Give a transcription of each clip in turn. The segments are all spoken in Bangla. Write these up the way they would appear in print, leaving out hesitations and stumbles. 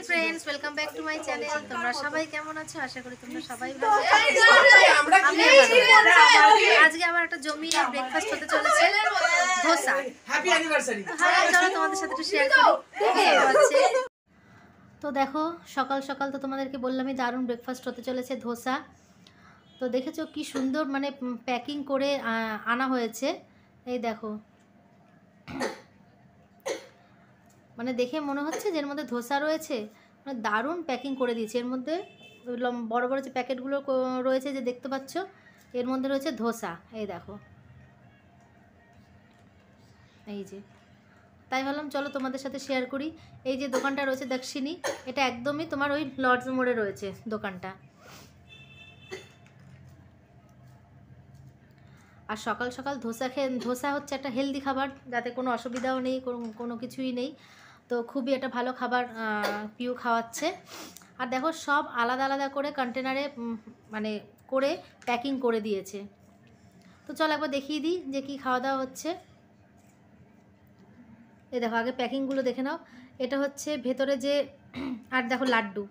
Friends welcome back to my channel. তোমরা সবাই কেমন আছো? আশা করি তোমরা সবাই ভালো আছো। আজকে আবার একটা জমিয়ে ব্রেকফাস্ট হতে চলেছে, ধোসা। Happy anniversary. হ্যাঁ, চলো তোমাদের সাথে একটু শেয়ার করি। তো দেখো, সকাল সকাল তো তোমাদেরকে বললামই দারুণ ব্রেকফাস্ট হতে চলেছে, ধোসা। তো দেখেছো কি সুন্দর মানে প্যাকিং করে আনা হয়েছে। এই দেখো, মানে দেখে মনে হচ্ছে যে এর মধ্যে ধোসা রয়েছে, মানে দারুণ প্যাকিং করে দিয়েছে। এর মধ্যে বড় বড় যে প্যাকেটগুলো রয়েছে যে দেখতে পাচ্ছ, এর মধ্যে রয়েছে ধোসা। এই দেখো, এই যে, তাই ভাবলাম চলো তোমাদের সাথে শেয়ার করি। এই যে দোকানটা রয়েছে দক্ষিণী, এটা একদমই তোমার ওই লর্ডস মোড়ে রয়েছে দোকানটা। আর সকাল সকাল ধোসা হচ্ছে একটা হেলদি খাবার, যাতে কোনো অসুবিধাও নেই, কোনো কিছুই নেই। তো খুবই একটা ভালো খাবার পিউ খাওয়াচ্ছে। আর দেখো, সব আলাদা আলাদা করে কন্টেনারে মানে করে প্যাকিং করে দিয়েছে। তো চল একবার দেখিয়ে দিই যে কি খাওয়া দাওয়া হচ্ছে। এই দেখো, আগে প্যাকিংগুলো দেখে নাও। এটা হচ্ছে ভেতরে যে, আর দেখো লাড্ডু,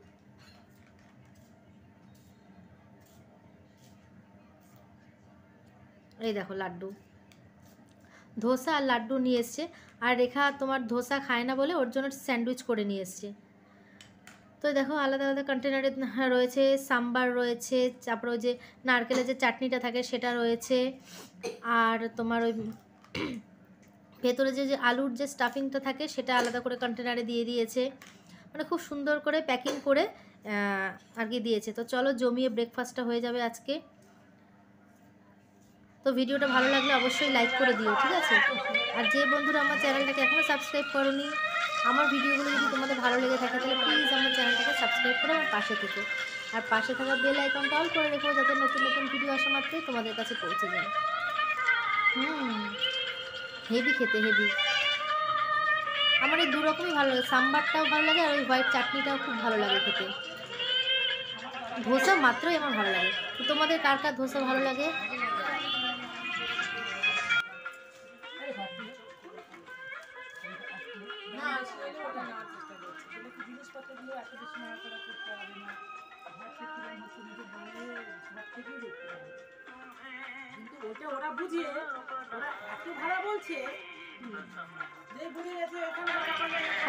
এই দেখো লাড্ডু, ধোসা আর লাড্ডু নিয়ে এসছে। আর রেখা তোমার ধোসা খায় না বলে ওর জন্য স্যান্ডউইচ করে নিয়ে এসছে। তো দেখো, আলাদা আলাদা কন্টেনারে রয়েছে, সাম্বার রয়েছে, তারপরে ওই যে নারকেলের যে চাটনিটা থাকে সেটা রয়েছে, আর তোমার ওই ভেতরে যে আলুর যে স্টাফিংটা থাকে সেটা আলাদা করে কন্টেনারে দিয়ে দিয়েছে। মানে খুব সুন্দর করে প্যাকিং করে আর কি দিয়েছে। তো চলো জমিয়ে ব্রেকফাস্টটা হয়ে যাবে আজকে। তো ভিডিওটা ভালো লাগলে অবশ্যই লাইক করে দিও, ঠিক আছে? আর যে বন্ধুরা আমার চ্যানেলটাকে এখনও সাবস্ক্রাইব করোনি, আমার ভিডিওগুলো যদি তোমাদের ভালো লেগে থাকে তাহলে প্লিজ আমার চ্যানেলটাকে সাবস্ক্রাইব করে আমার পাশে থেকো। আর পাশে থাকা বেল আইকনটা অল করে রেখো, যাতে নতুন নতুন ভিডিও আসা মাত্রই তোমাদের কাছে পৌঁছে যায়। হেভি খেতে, হেভি। আমার এই দুরকমই ভালো লাগে, সাম্বারটাও ভালো লাগে আর ওই হোয়াইট চাটনিটাও খুব ভালো লাগে খেতে। ধোসা মাত্রই আমার ভালো লাগে। তো তোমাদের কার কার ধোসা ভালো লাগে?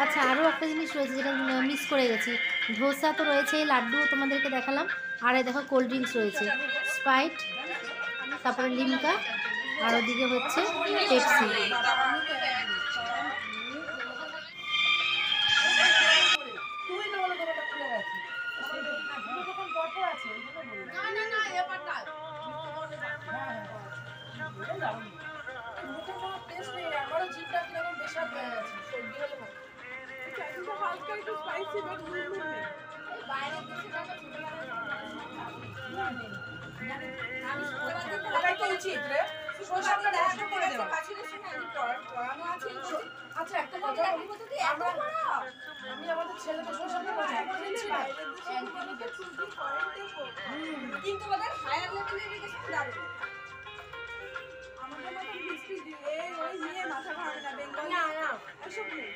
আচ্ছা, আরও একটা জিনিস রয়েছে যেটা মিস করে গেছি। ধোসা তো রয়েছে, লাড্ডু তোমাদেরকে দেখালাম, আর এই দেখো কোল্ড ড্রিঙ্কস রয়েছে, স্প্রাইট, তারপরে লিমকা, আর ওদিকে হচ্ছে পেপসি। আচ্ছা, একটা কথা আমি আমাদের ছেলেকে সোশ্যাল মিডিয়ায় কিন্তু ওদের হায়ার লেভেলের এডুকেশন দাঁড়াবে। আমাদের মতো হিস্ট্রি দিয়ে ওই নিয়ে মাথা ঘামাবে না, বেঙ্গল না না এসব নেই।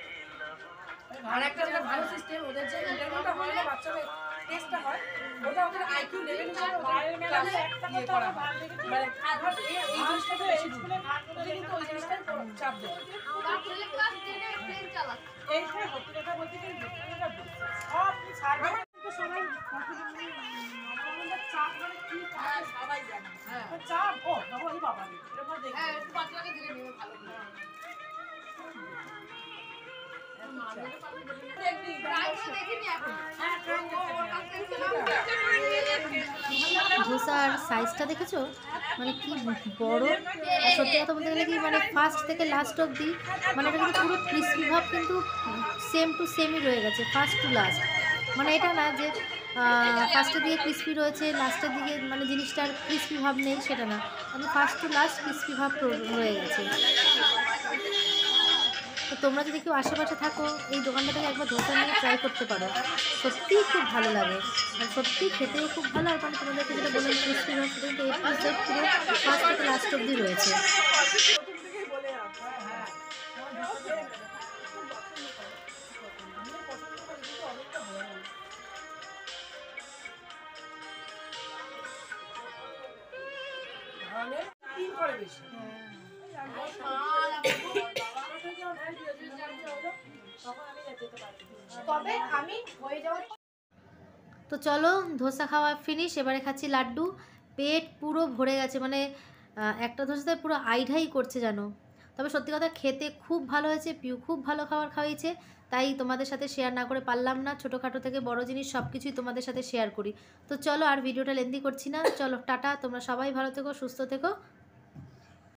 আর একটা যেটা ভালো সিস্টেম, ওদের যে ইন্টারভিউটা হয় না, বাচ্চাদের টেস্টটা হয়, ওটা ওদের আইকিউ লেভেল হিসেবে ওদের ক্লাসে ইয়ে করা হয়। মানে এই জিনিসটা তো স্কুলে ওদের কিন্তু ওই জিনিসটাই চাপ দেয়। আমার ছেলে ক্লাস 10 এ প্লেন চালাচ্ছে। এইটাই হচ্ছে কথা বলতে গেলে এটা আপনি সার্ভে তো সবাই আমাদের চাপ মানে কি কাজ সবাই জানে। হ্যাঁ, চাপ ও না ওই বাবা রে এটা দেখি। হ্যাঁ, একটু বাচ্চাকে দিলে নেবে ভালো করে। ধোসার সাইজটা দেখেছো, মানে কি বড়। আর সত্যি কথা বলতে গেলে কি, মানে ফার্স্ট থেকে লাস্ট অবধি মানে এটা কিন্তু পুরো ক্রিসপি ভাব কিন্তু সেম টু সেমই রয়ে গেছে, ফার্স্ট টু লাস্ট। মানে এটা না যে ফার্স্টের দিকে ক্রিসপি রয়েছে, লাস্টের দিকে মানে জিনিসটার ক্রিসপি ভাব নেই, সেটা না, মানে ফার্স্ট টু লাস্ট ক্রিসপি ভাব রয়ে গেছে। তো তোমরা যদি কেউ আশেপাশে থাকো, এই দোকানটা থেকে একবার ধোসা নিয়ে ট্রাই করতে পারো, সত্যিই খুব ভালো লাগে। আর সত্যিই খেতেও খুব ভালো। আর মানে তোমাদেরকে যেটা বললাম ক্রিসপি ভাব, সেটা কিন্তু A to Z পুরো ফার্স্ট থেকে লাস্ট অবধি রয়েছে। তাহলে তিন করে বেশি তবে আমি হয়ে যাওয়ার তো চলো ধোসা খাওয়া ফিনিশ, এবারে খাচ্ছি লাড্ডু। পেট পুরো ভরে গেছে, মানে একটা ধোসাতে পুরো আইঢাই করছে জানো। তবে সত্যি কথা খেতে খুব ভালো হয়েছে, পিউ খুব ভালো খাবার খাওয়াইছে, তাই তোমাদের সাথে শেয়ার না করে পারলাম না। ছোটোখাটো থেকে বড় জিনিস সব কিছুই তোমাদের সাথে শেয়ার করি। তো চলো আর ভিডিওটা লেন্দি করছি না, চলো টাটা, তোমরা সবাই ভালো থেকো, সুস্থ থেকো।